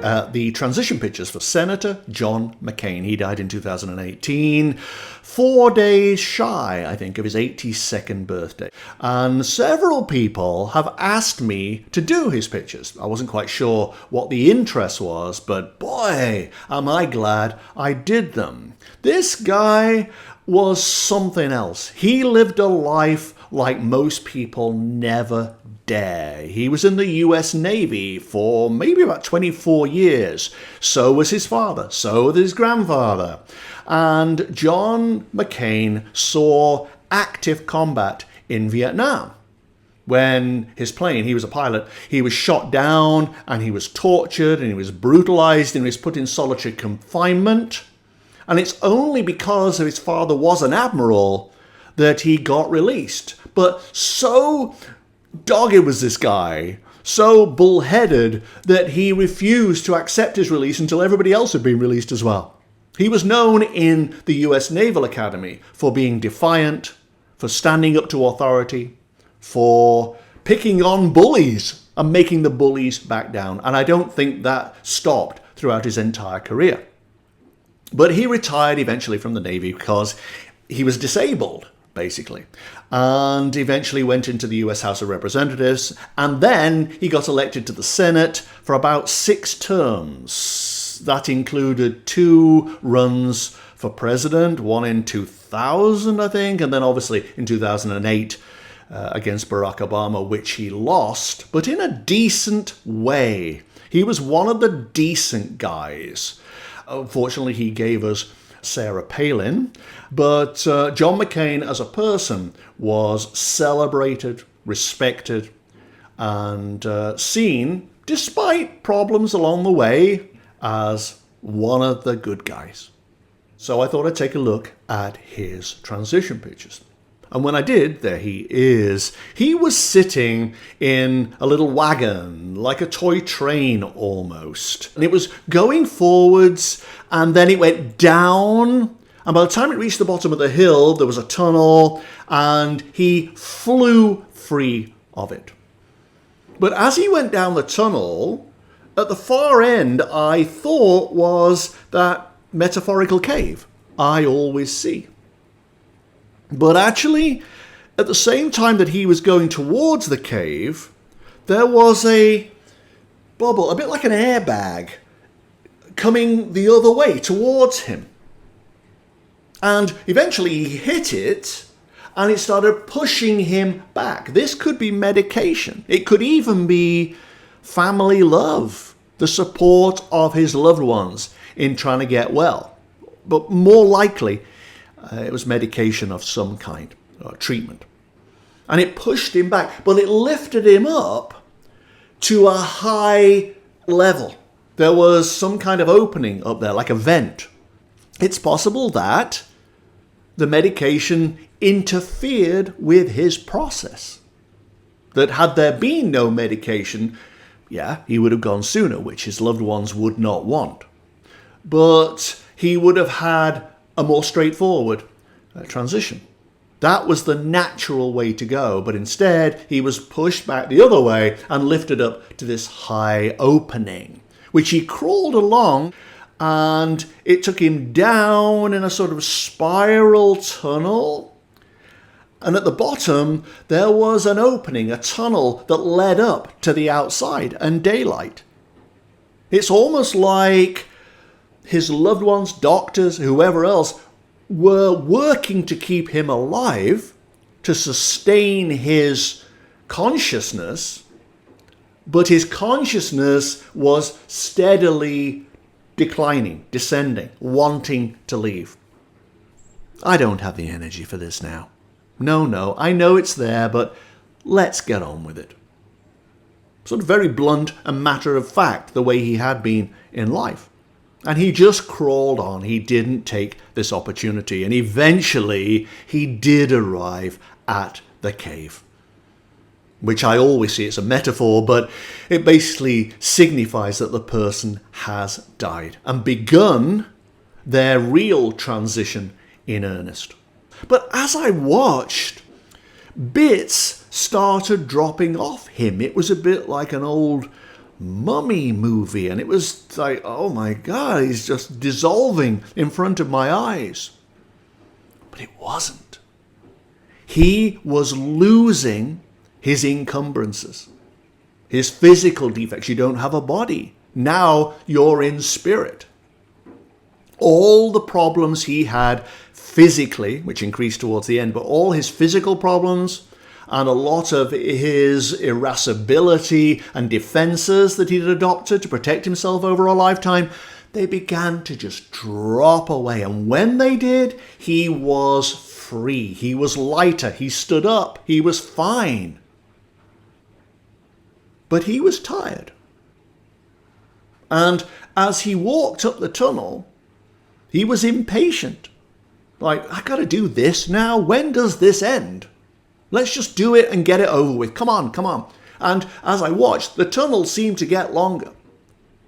at the transition pictures for Senator John McCain. He died in 2018, 4 days shy, I think, of his 82nd birthday. And several people have asked me to do his pictures. I wasn't quite sure what the interest was, but boy, am I glad I did them. This guy was something else. He lived a life like most people never dare. He was in the US Navy for maybe about 24 years. So was his father. So was his grandfather. And John McCain saw active combat in Vietnam. When his plane, he was a pilot, he was shot down and he was tortured and he was brutalized and he was put in solitary confinement. And it's only because his father was an admiral that he got released. But so dogged was this guy, so bullheaded, that he refused to accept his release until everybody else had been released as well. He was known in the US Naval Academy for being defiant, for standing up to authority, for picking on bullies and making the bullies back down. And I don't think that stopped throughout his entire career. But he retired eventually from the Navy because he was disabled, basically, and eventually went into the US House of Representatives, and then he got elected to the Senate for about 6 terms. That included 2 runs for president, one in 2000, I think, and then obviously in 2008 against Barack Obama, which he lost, but in a decent way. He was one of the decent guys. Unfortunately, he gave us Sarah Palin, but John McCain as a person was celebrated, respected, and seen, despite problems along the way, as one of the good guys. So I thought I'd take a look at his transition pictures. And when I did, there he is. He was sitting in a little wagon, like a toy train almost. And it was going forwards, and then it went down. And by the time it reached the bottom of the hill, there was a tunnel, and he flew free of it. But as he went down the tunnel, at the far end, I thought was that metaphorical cave I always see. But actually, at the same time that he was going towards the cave, there was a bubble, a bit like an airbag, coming the other way towards him. And eventually he hit it, and it started pushing him back. This could be medication. It could even be family love, the support of his loved ones in trying to get well. But more likely, it was medication of some kind, or treatment. And it pushed him back, but it lifted him up to a high level. There was some kind of opening up there, like a vent. It's possible that the medication interfered with his process. That had there been no medication, he would have gone sooner, which his loved ones would not want. But he would have had a more straightforward transition. That was the natural way to go, but instead he was pushed back the other way and lifted up to this high opening, which he crawled along, and it took him down in a sort of spiral tunnel. And at the bottom, there was an opening, a tunnel that led up to the outside and daylight. It's almost like his loved ones, doctors, whoever else, were working to keep him alive, to sustain his consciousness, but his consciousness was steadily declining, descending, wanting to leave. I don't have the energy for this now. No, I know it's there, but let's get on with it. Sort of very blunt and matter of fact, the way he had been in life. And he just crawled on. He didn't take this opportunity. And eventually, he did arrive at the cave, which I always see as a metaphor, but it basically signifies that the person has died and begun their real transition in earnest. But as I watched, bits started dropping off him. It was a bit like an old Mummy movie, and it was like, oh my God, he's just dissolving in front of my eyes. But it wasn't. He was losing his encumbrances, his physical defects. You don't have a body. Now you're in spirit. All the problems he had physically, which increased towards the end, but all his physical problems and a lot of his irascibility and defenses that he'd adopted to protect himself over a lifetime, they began to just drop away. And when they did, he was free. He was lighter. He stood up. He was fine. But he was tired. And as he walked up the tunnel, he was impatient. Like, I got to do this now. When does this end? Let's just do it and get it over with. Come on, come on. And as I watched, the tunnel seemed to get longer,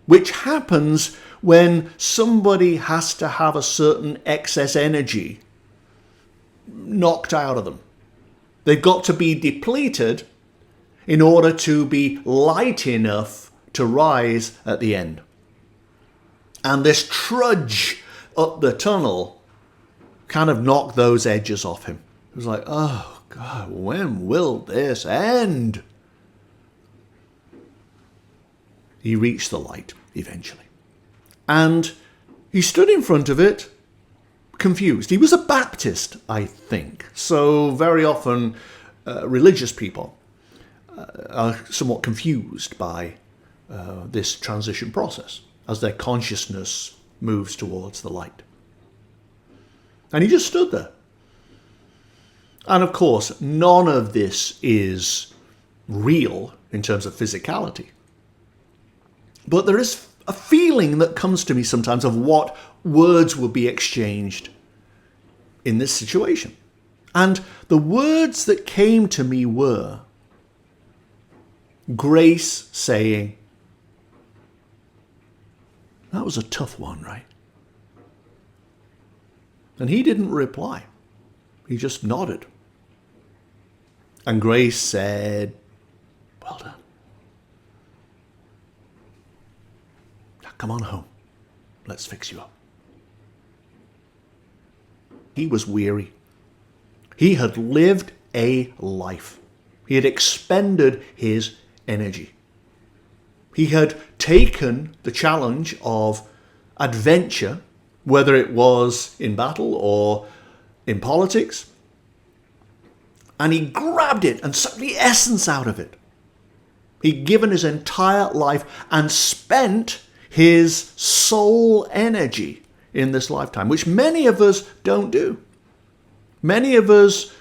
which happens when somebody has to have a certain excess energy knocked out of them. They've got to be depleted in order to be light enough to rise at the end. And this trudge up the tunnel kind of knocked those edges off him. It was like, oh, God, when will this end? He reached the light eventually. And he stood in front of it, confused. He was a Baptist, I think. So very often religious people are somewhat confused by this transition process as their consciousness moves towards the light. And he just stood there. And of course, none of this is real in terms of physicality. But there is a feeling that comes to me sometimes of what words will be exchanged in this situation. And the words that came to me were Grace saying, that was a tough one, right? And he didn't reply. He just nodded. And Grace said, well done. Now come on home. Let's fix you up. He was weary. He had lived a life. He had expended his energy. He had taken the challenge of adventure, whether it was in battle or in politics, and he grabbed it and sucked the essence out of it. He'd given his entire life and spent his soul energy in this lifetime, which many of us don't do. Many of us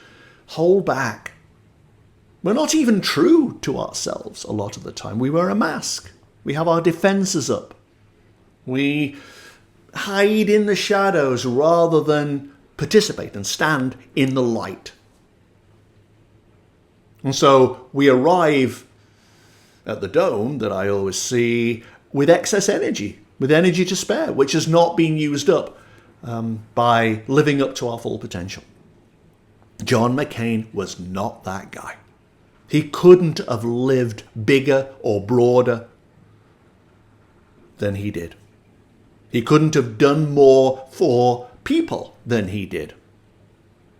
hold back. We're not even true to ourselves a lot of the time. We wear a mask. We have our defenses up. We hide in the shadows rather than participate and stand in the light. And so we arrive at the dome that I always see with excess energy, with energy to spare, which has not been used up by living up to our full potential. John McCain was not that guy. He couldn't have lived bigger or broader than he did. He couldn't have done more for people than he did.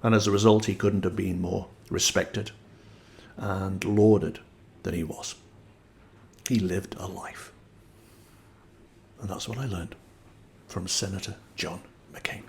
And as a result, he couldn't have been more respected and lauded than he was. He lived a life. And that's what I learned from Senator John McCain.